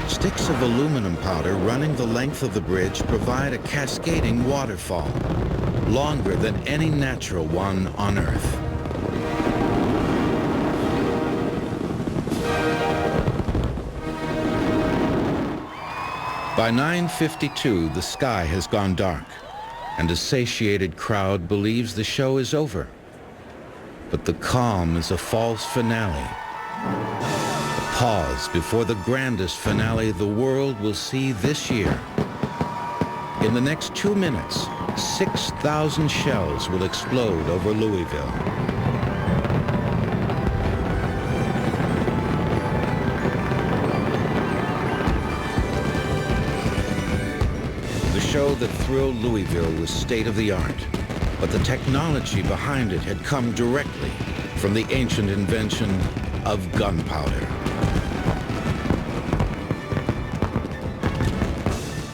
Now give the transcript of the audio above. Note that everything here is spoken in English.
Sticks of aluminum powder running the length of the bridge provide a cascading waterfall, longer than any natural one on Earth. By 9:52, the sky has gone dark, and a satiated crowd believes the show is over. But the calm is a false finale. A pause before the grandest finale the world will see this year. In the next 2 minutes, 6,000 shells will explode over Louisville. The show that thrilled Louisville was state-of-the-art, but the technology behind it had come directly from the ancient invention of gunpowder.